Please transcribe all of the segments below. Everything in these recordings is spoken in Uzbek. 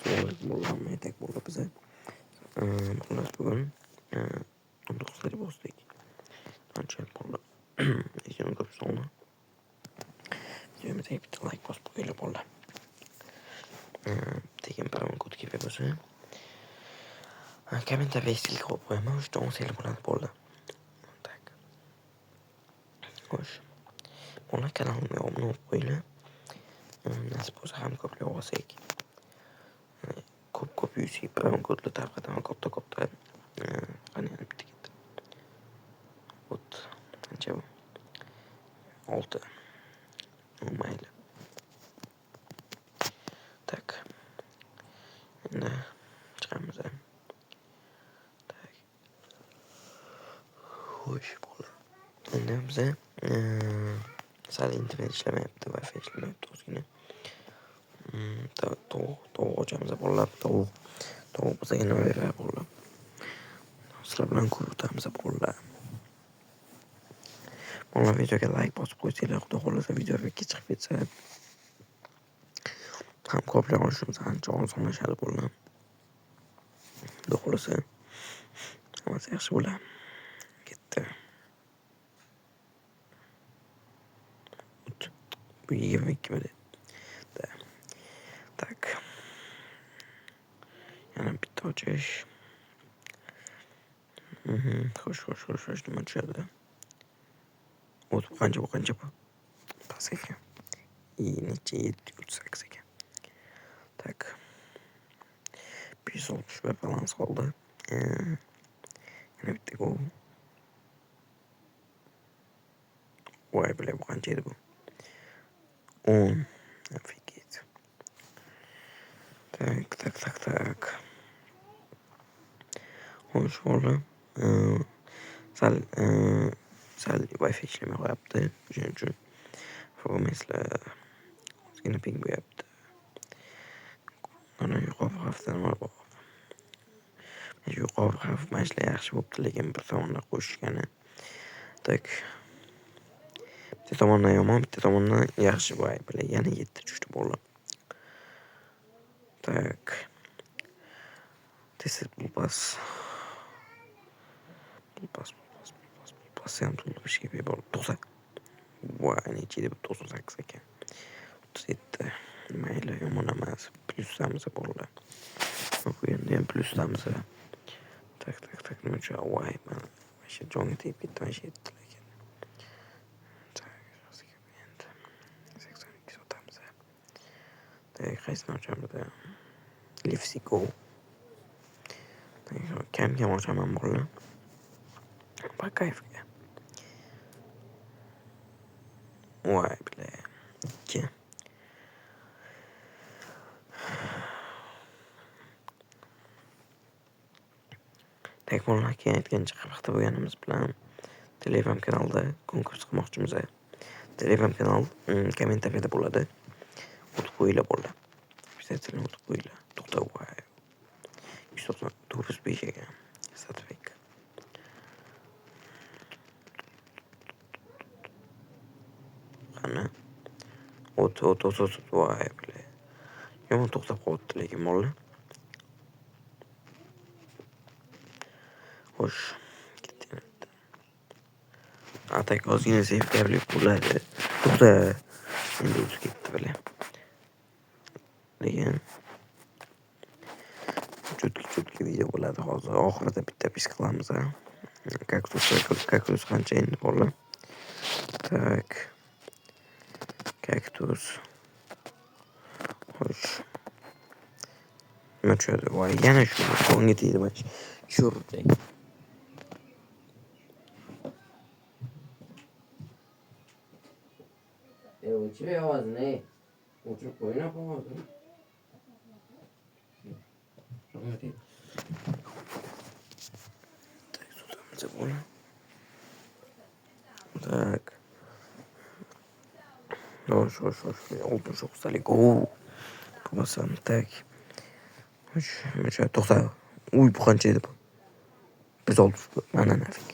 Assalomualaikum aytak bo'ldi biza. Xullas bugun 19 bosdik. Ancha bo'ldi. Lekin ko'p sonni. Videomiga bitta like bosib qo'yinglar bo'ldi. Degan biron kod kelib bo'lsa. Kommentarga skill qo'yib qo'yaman, o'sha 10 bo'ladi bo'ldi. Tak. Xo'sh. Mana kanalimga obuna bo'lib qo'yinglar. Nasib bo'lsa ham ko'plab olsak. Ko'p yuzib biron kodlar tarqataman katta. Qani bitta ketdi. Ot qancha bu? 6. Mayli. Tak. Endi chiqamiz. Tak. Xo'sh bo'ldi. Endi biz sal internet ishlamayapti, Wi-Fi ishlamayapti ozgina. Tovuq ochamiz bo'llab, tovuq bizga nima beradi bo'llab. Sizlar bilan ko'rib o'tamiz bo'llab. Mana videoga like bosib qo'ysanglar, xudo xolasa videoga chiqib ketsa ham ko'plab olishimiz ancha osonlashadi bo'llab. Xudo xolasa hammasi yaxshi bo'ladi. Ketdi. Bu 22 minut. Tak. Yana bitta ochish. Xo'sh, nima tushadi? Bu qancha bu? Pas ekan. Necha 738 ekan. Tak. 560 balans qoldi. Yana bitta gol. Voy bu qancha edi bu? 10. Офигеть. Так. Xo'sh, bo'ldi. Sal Wi-Fi ishlamay qo'yapti. Shuning uchun fogameslar ozgina ping bo'lyapti. Mana yuqori xavfdan bor. Yuqori xavf mashla yaxshi bo'pti, lekin bir tomondan qo'shishgani. Tak. Bitta tomondan yomon, bitta tomondan yaxshi bo'y. Yana 7 tushdi bo'ldi. Tak. Test bu pas ham to'liq ishga bo'ldi. 90. Voy, necha edi bu 98 ekan. 37. Mayli, yomon emas. Plusdamiz bo'ldi. Bu endi ham plusdamiz. Tak. Nima uchun? Voy, men o'sha jonga tegib ketdi, o'sha yetdi lekin. Tak, endi 82 sotamiz. Tak, qaysini ochamiz? Lifsiko. Kam ochaman bo'ldi. Bakayfga. Voy, bile. 2. Tak, mo'llarga aytgancha qilmoqda bo'lganimiz bilan Telegram kanalda konkurs qilmoqchimiz. Telegram kanal kommentariyada bo'ladi. O'tib qo'yinglar bo'ldi. Obязательно o'tib qo'yinglar. To'xta, voy. 195 ekan. Sertifikat. Qani? O't, voy, bile. Yomon to'xtab qoldi lekin mollar. Xo'sh, ketdi. Atak ozgina seyfgarlik bo'ladi. To'xta. Endi o'tib ketdi bile. Lekin chutki video bo'ladi hozir. Oxirida bitta pis qilamiz. Kaktus qancha endi bo'ldi? Tak. Kaktus. Xo'sh. Nima tushadi? Voy, yana shu qo'ngga tegdi bash. Sho'rday. O'chirib ovozini. O'chirib qo'ying ovozini. Tak, sotamiz bo'ldi. Tak. Xo'sh. 69'lik. Basam tak. Xo'sh, to'xta. Uy, bu qancha edi bu? 160. Mana nafik.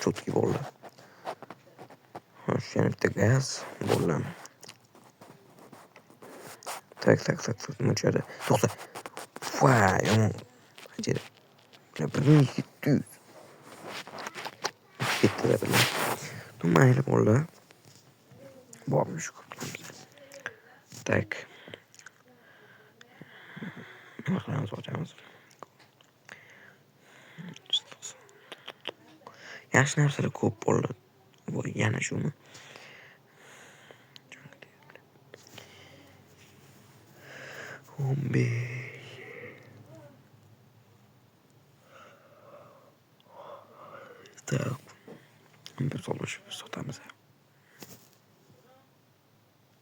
Chotki bo'ldi. Xo'sh, yana bitta gaz bo'ldi. Tak. Nima tushadi? To'xta. Voy yomon. Ajoyib. 1700. Ketdi bilan. Ну mayli bo'ldi. Bormi shu qilamiz. Tak. Nima qilamiz ochamiz. Yaxshi narsalar ko'p bo'ldi. Bu yana shumi? 15. Tak. Bir sotamiz.